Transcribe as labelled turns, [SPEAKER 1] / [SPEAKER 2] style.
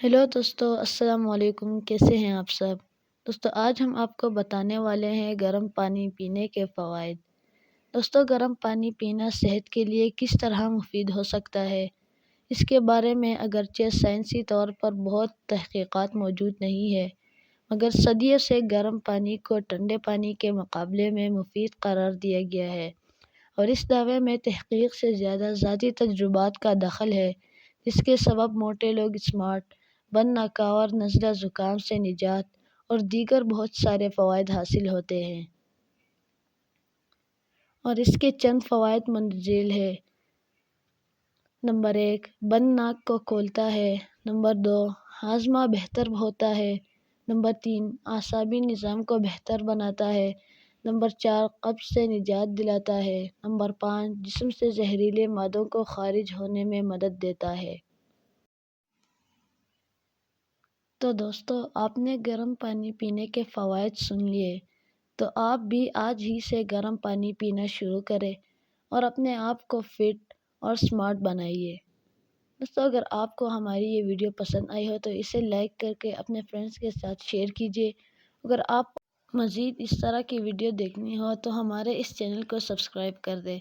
[SPEAKER 1] Hello دوستو، السلام علیکم، کیسے ہیں آپ سب؟ دوستو آج ہم آپ کو بتانے والے ہیں گرم پانی پینے کے فوائد۔ دوستو گرم پانی پینا صحت کے لیے کس طرح مفید ہو سکتا ہے، اس کے بارے میں اگرچہ سائنسی طور پر بہت تحقیقات موجود نہیں ہے، مگر صدیوں سے گرم پانی کو ٹھنڈے پانی کے مقابلے میں مفید قرار دیا گیا ہے، اور اس دعوے میں تحقیق سے زیادہ ذاتی تجربات کا دخل ہے، جس کے سبب موٹے لوگ اسمارٹ بن ناکاور نزلہ زکام سے نجات اور دیگر بہت سارے فوائد حاصل ہوتے ہیں۔ اور اس کے چند فوائد مندرجہ ہے۔ نمبر 1، بند ناک کو کھولتا ہے۔ نمبر 2، ہاضمہ بہتر ہوتا ہے۔ نمبر 3، اعصابی نظام کو بہتر بناتا ہے۔ نمبر 4، قبض سے نجات دلاتا ہے۔ نمبر 5، جسم سے زہریلے مادوں کو خارج ہونے میں مدد دیتا ہے۔ تو دوستو آپ نے گرم پانی پینے کے فوائد سن لیے، تو آپ بھی آج ہی سے گرم پانی پینا شروع کریں اور اپنے آپ کو فٹ اور سمارٹ بنائیے۔ دوستو اگر آپ کو ہماری یہ ویڈیو پسند آئی ہو تو اسے لائک کر کے اپنے فرینڈز کے ساتھ شیئر کیجیے۔ اگر آپ مزید اس طرح کی ویڈیو دیکھنی ہو تو ہمارے اس چینل کو سبسکرائب کر دیں۔